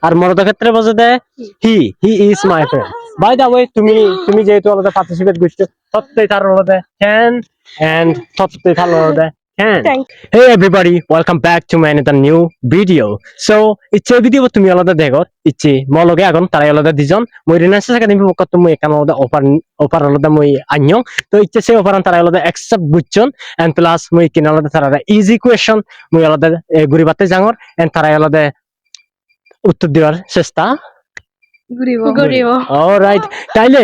আর মরদের ক্ষেত্রে বোঝা দেয় he is my friend by the way তুমি যেহেতু আলাদা পার্টিসিপেট করছো সত্যি তার আলাদা ক্যান এন্ড সত্যি তার আলাদা can. Hey everybody, welcome back to my another new video. So, it's a video তুমি আলাদা দেখো ইচ্ছে মলগে আগুন তারা আলাদা দিজন মই রিনাসে সাকা দিম পক্ষ তুমি একান আলাদা অফার আলাদা মই আনিও তো ইচ্ছে সে অফার তারা আলাদা অ্যাকসেপ্ট বুঝছন এন্ড প্লাস মই কিন আলাদা তারা ইজি কোয়েশ্চন মই আলাদা গুরিবাতে জাঙর এন্ড তারা আলাদা উত্তর দেওয়ার চেষ্টা গরিব অলরাইট তাইলে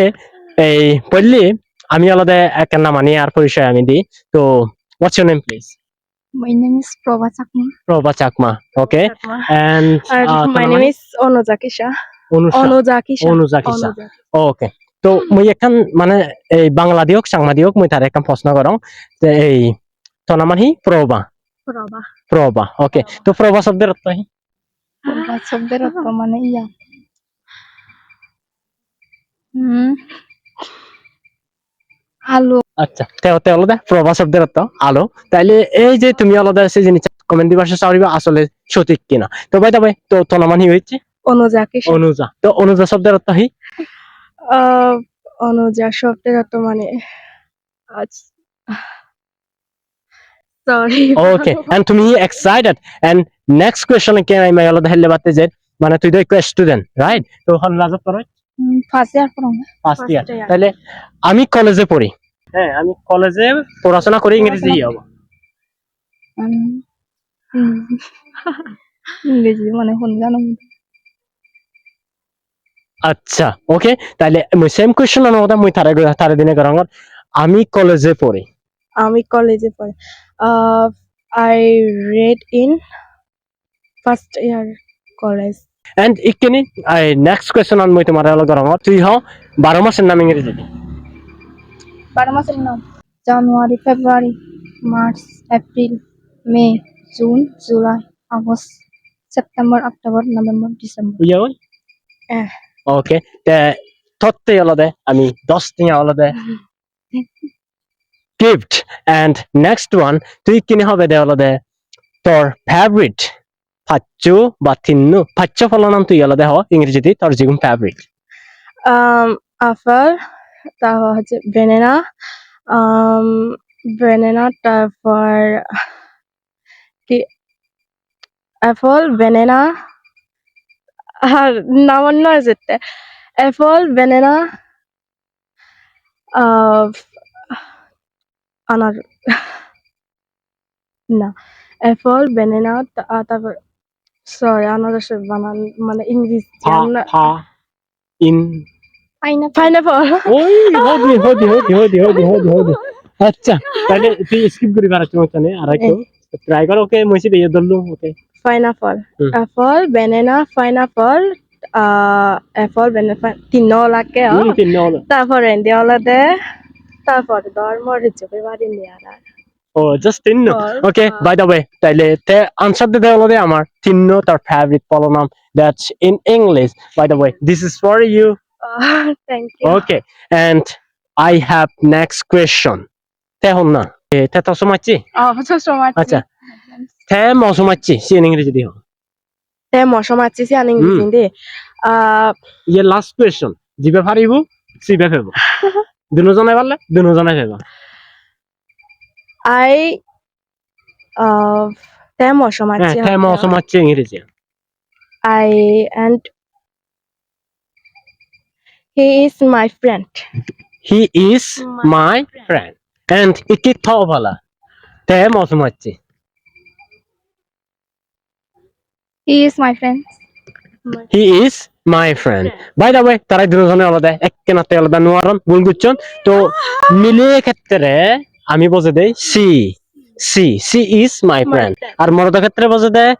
এই পড়লি আমি আলাদা এক নাম আনি আর পরিচয় আমি দিই তো what's your name please? My name is Proba Chakma. Proba Chakma, okay. And my name is Onozakisha. Onozakisha. Okay. তো মই এখন মানে এই বাংলা দিওক সাংমা দিওক মই তার এখন প্রশ্ন করং যে এই তো নাম হি প্রবা ওকে তো প্রবা শব্দের অর্থ হি শব্দের অর্থ মানে ইয়া আলো আচ্ছা তে আলাদা প্রবা শব্দের অর্থ আলো তাইলে এই যে তুমি আলাদা আছে জিনিস কমেন্ট দিবার চেষ্টা করিবা আসলে সঠিক কিনা তো ভাই তবে তো নাম হি হইছে অনুজা তো অনুজা শব্দের অর্থ হি অনুজা শব্দের অর্থ মানে sorry okay and to me excited and next question can I may আলাদা হেলে বাতে যে মানে তুই তো একটা স্টুডেন্ট রাইট তো হল রাজত পড়ে ফার্স্ট ইয়ার পড়ো ফার্স্ট ইয়ার তাহলে আমি কলেজে পড়ি হ্যাঁ আমি কলেজে পড়াশোনা করি ইংরেজি হবো ইংরেজি মানে কোন জানো আচ্ছা ওকে তাহলে সেম কোশ্চেন আনো মই তারে দিনে করাঙ্গ আমি কলেজে পড়ি I read in first year college and ikeni next question on মই তোমার হলো করাঙ্গ তুই হ 12 মাসের নাম ইংরেজি 12 মাসের নাম January February March April May June July August September October November December yeah okay তে তত্তে আলাদা আমি 10 দিন আলাদা gift and next one তুই কিনে হবে দে আলাদা তোর ফেভারিট পাঁচু বা তিন্নু পাঁচ ফল নাম তুই আলাদা হ ইংরেজিতে তোর যেগুন ফেভারিট আপেল তারপর হচ্ছে বেনানা তারপর কি অ্যাপল বেনানা আর নামান্য যেতে অ্যাপল বেনানা আনার না অ্যাপল বেনানা তারপর সরি আনারসের বানান মানে ইংরেজি ইন পাইনাপল ওই হদি আচ্ছা তাহলে তুই স্কিপ করি পারছ মতনে আর একটু ট্রাই কর ওকে মইছি দিয়ে ধরলু ওকে pineapple apple banana pineapple apple banana তিনো লাগে তারপর এন্ডি আলাদা তারপর ধর্মর হিসেবে বাড়ি নিয়ারা Oh, just Tinno. Okay, by the way, তাইলে তে আনসার দিতে হলো দে আমার Tinno তার favourite পলনাম that's in English. By the way, this is for you. Thank you. Okay, and I have next question. তে হল না তে তো সমাচ্ছি সমাচ্ছি আচ্ছা তে মসমাচ্ছি সি ইংরেজি দিও তে মসমাচ্ছি সি ইংরেজি দি ইয়ে লাস্ট কোয়েশ্চন জিবে পারিব সিবে ফেব দুজনে পারলে দুজনে Feb Temo somachi. Temo somachi ইংরেজি and he is my friend. He is my friend. And iki thovala. Temo somachi. He is my friend. He is my friend. By the way, তারা দুজনে আলাদা এককেনাতে আলাদা নোয়ারন ভুল বুঝছেন তো মিলিয়ে ক্ষেত্রে আমি বলে দেই she is my friend আর মরদের ক্ষেত্রে বলে দেয়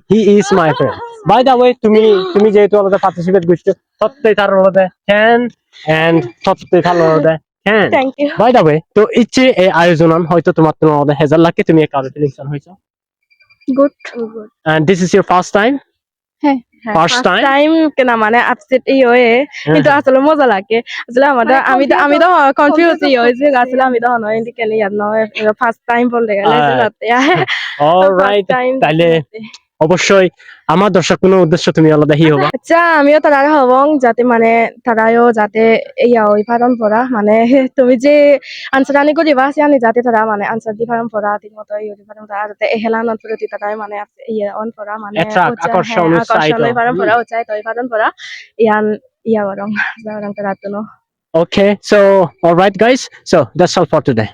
he is my friend by the way তুমি যেহেতু আলাদা পার্টিসিপেট করছো সত্যি তার আলাদা can and সত্যি তার আলাদা can by the way তো ইচ্ছে এই আয়োজন হয়তো তোমার আলাদা হেজার লাগে তুমি এক কারো সিলেকশন হইছো good and this is your first time হ্যাঁ ফার্স্ট টাইম কেনা মানে আপসেট এই হয়ে কিন্তু আসলে মজা লাগে আসলে আমাদের আমি তো কনফিউজ হই যে আসলে আমি তো নয় কেন ইয়াদ নয় ফার্স্ট টাইম বলতে গেলে অলরাইট তাহলে অবশ্যই আমার দর্শক কোনো উদ্দেশ্য তুমি আলাদা হি হবা আচ্ছা আমিও তারা হবং যাতে মানে তারাও যাতে ইয়া ওই ফারম পড়া মানে তুমি যে আনসার আনি করিবা সে আনি যাতে তারা মানে আনসার দি ফারম পড়া ঠিক মতো ইয়ে দি ফারম পড়া যাতে এহেলান প্রতি তারা মানে ইয়ে অন পড়া মানে Attract, আকর্ষণ, আকর্ষণ ওই উৎসাহিত। ফারম পড়া উচাই তো ওই ফারম পড়া ইয়ান ইয়া বরং তারা তো Okay, so all right guys, so that's all for today.